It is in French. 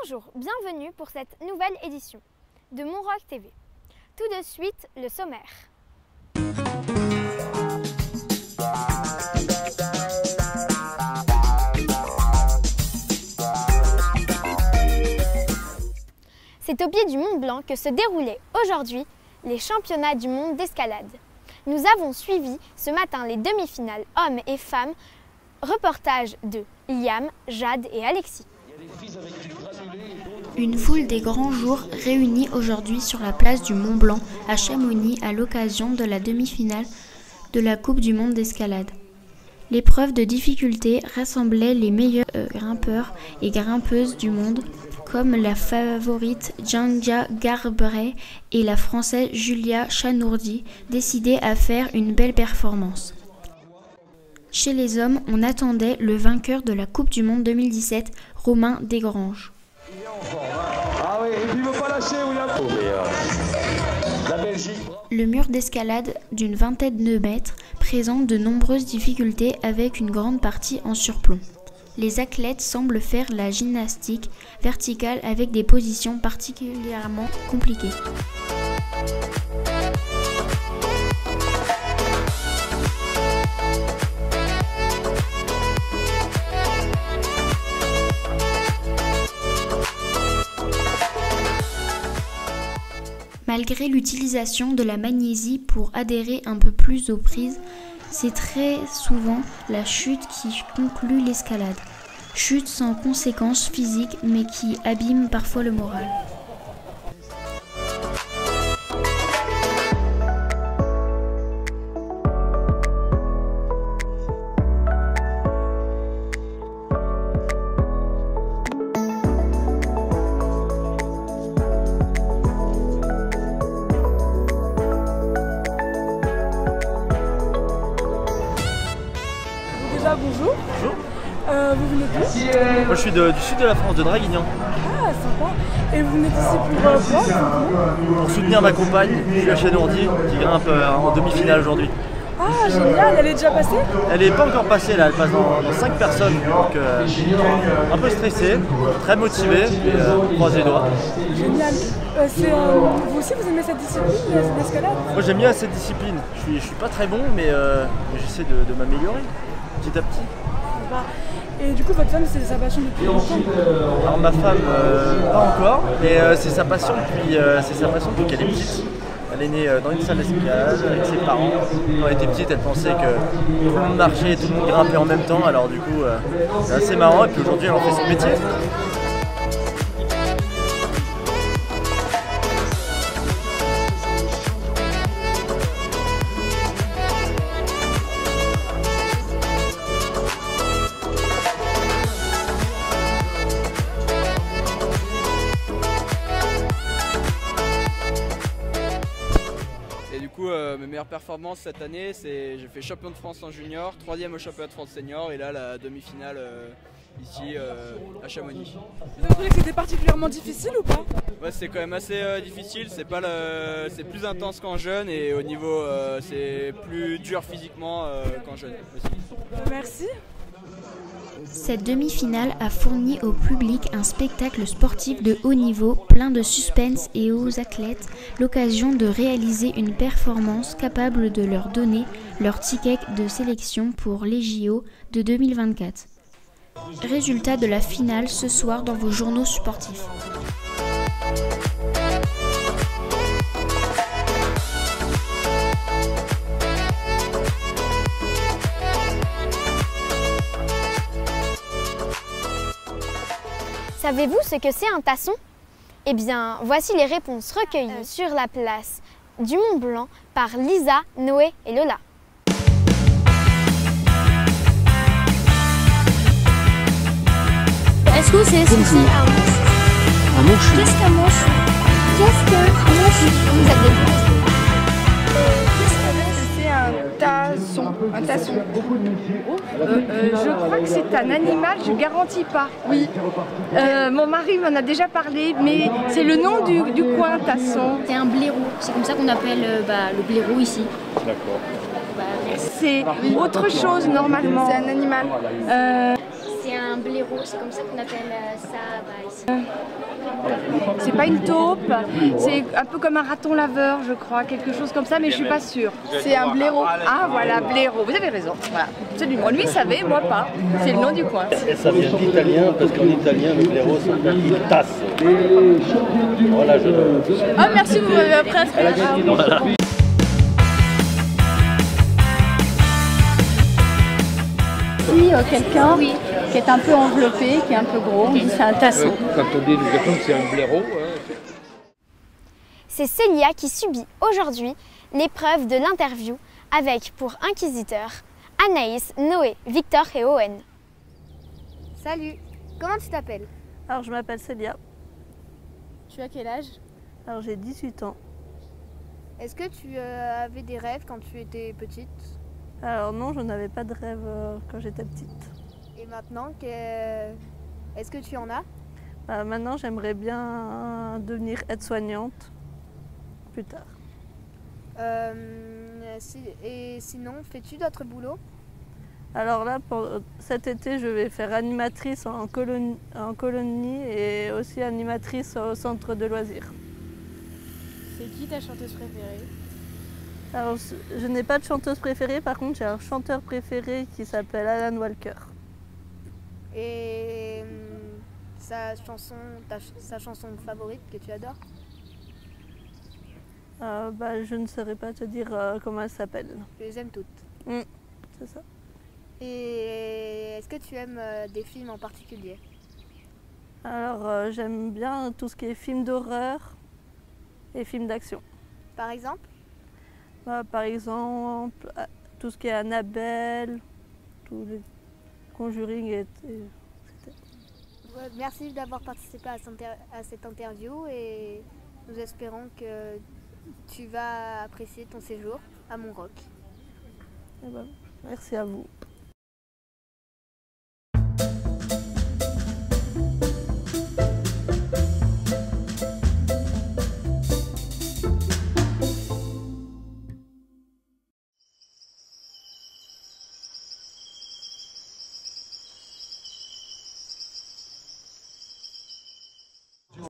Bonjour, bienvenue pour cette nouvelle édition de Monrock TV. Tout de suite, le sommaire. C'est au pied du Mont Blanc que se déroulaient aujourd'hui les championnats du monde d'escalade. Nous avons suivi ce matin les demi-finales hommes et femmes. Reportage de Liam, Jade et Alexis. Une foule des grands jours réunie aujourd'hui sur la place du Mont Blanc à Chamonix à l'occasion de la demi-finale de la Coupe du monde d'escalade. L'épreuve de difficulté rassemblait les meilleurs grimpeurs et grimpeuses du monde, comme la favorite Djangia Garberet et la Française Julia Chanourdi, décidées à faire une belle performance. Chez les hommes, on attendait le vainqueur de la Coupe du monde 2017, Romain Desgranges. Le mur d'escalade d'une vingtaine de mètres présente de nombreuses difficultés avec une grande partie en surplomb. Les athlètes semblent faire la gymnastique verticale avec des positions particulièrement compliquées. Malgré l'utilisation de la magnésie pour adhérer un peu plus aux prises, c'est très souvent la chute qui conclut l'escalade. Chute sans conséquences physiques mais qui abîme parfois le moral. Bonjour. Bonjour. Vous venez d'où? Moi je suis du sud de la France, de Draguignan. Ah, sympa. Et vous venez d'ici pour quoi? Pour soutenir ma compagne, Julia Chanourdi, qui grimpe en demi-finale aujourd'hui. Ah, génial. Elle est déjà passée? Elle n'est pas encore passée là, elle passe dans 5 personnes. Donc un peu stressée, très motivée, et croise les doigts. Génial. Vous aussi, vous aimez cette discipline, l'escalade? Moi j'aime bien cette discipline. Je suis pas très bon, mais j'essaie de m'améliorer petit à petit. Et du coup, votre femme, c'est sa passion depuis longtemps? Alors ma femme, pas encore, mais c'est sa passion depuis qu'elle est petite. Elle est née dans une salle d'escalade avec ses parents. Quand elle était petite, elle pensait que tout le monde marchait et tout le monde grimpait en même temps. Alors du coup, c'est assez marrant. Et puis aujourd'hui, elle en fait son métier. Mes meilleures performances cette année, j'ai fait champion de France en junior, 3e au championnat de France senior et là la demi-finale ici à Chamonix. Vous avez trouvé que c'était particulièrement difficile ou pas? Ouais, c'est quand même assez difficile, c'est plus intense qu'en jeune et au niveau c'est plus dur physiquement qu'en jeune aussi. Merci. Cette demi-finale a fourni au public un spectacle sportif de haut niveau, plein de suspense et aux athlètes l'occasion de réaliser une performance capable de leur donner leur ticket de sélection pour les JO de 2024. Résultat de la finale ce soir dans vos journaux sportifs. Savez-vous ce que c'est un tasson? Eh bien, voici les réponses recueillies sur la place du Mont Blanc par Lisa, Noé et Lola. Est-ce que c'est Un manche. Qu'est-ce qu'un manche? Qu'est-ce qu'un manche? Vous êtes des Un tasson. Je crois que c'est un animal, je garantis pas. Oui. Mon mari m'en a déjà parlé, mais c'est le nom du coin, tasson. C'est un blaireau, c'est comme ça qu'on appelle le blaireau ici. D'accord. C'est autre chose normalement. C'est un animal. C'est un blaireau, c'est comme ça qu'on appelle ça ici. C'est pas une taupe, c'est un peu comme un raton laveur, je crois, quelque chose comme ça, mais je suis pas sûre. C'est un blaireau. Ah voilà, blaireau, vous avez raison. Voilà, absolument. Lui il savait, moi pas. C'est le nom du coin. Et ça vient d'italien, parce qu'en italien, le blaireau, ça veut dire il tasse. Voilà, Ah merci, vous m'avez appris à ce que Voilà. Quelqu'un qui est un peu enveloppé, qui est un peu gros, on dit c'est un tasseau. Quand on dit que c'est un blaireau. C'est Célia qui subit aujourd'hui l'épreuve de l'interview avec pour inquisiteurs Anaïs, Noé, Victor et Owen. Salut, comment tu t'appelles? Alors je m'appelle Célia. Tu as quel âge? Alors j'ai 18 ans. Est-ce que tu avais des rêves quand tu étais petite? Alors non, je n'avais pas de rêve quand j'étais petite. Et maintenant, est-ce que tu en as? Maintenant, j'aimerais bien devenir aide-soignante plus tard. Et sinon, fais-tu d'autres boulots? Alors là, pour cet été, je vais faire animatrice en colonie et aussi animatrice au centre de loisirs. C'est qui ta chanteuse préférée? Alors, je n'ai pas de chanteuse préférée, par contre j'ai un chanteur préféré qui s'appelle Alan Walker. Et sa chanson favorite que tu adores? Je ne saurais pas te dire comment elle s'appelle. Tu les aimes toutes? C'est ça. Et est-ce que tu aimes des films en particulier? Alors j'aime bien tout ce qui est films d'horreur et films d'action. Par exemple? Par exemple, tout ce qui est Annabelle, tous les Conjuring Merci d'avoir participé à cette interview et nous espérons que tu vas apprécier ton séjour à Montroc. Merci à vous.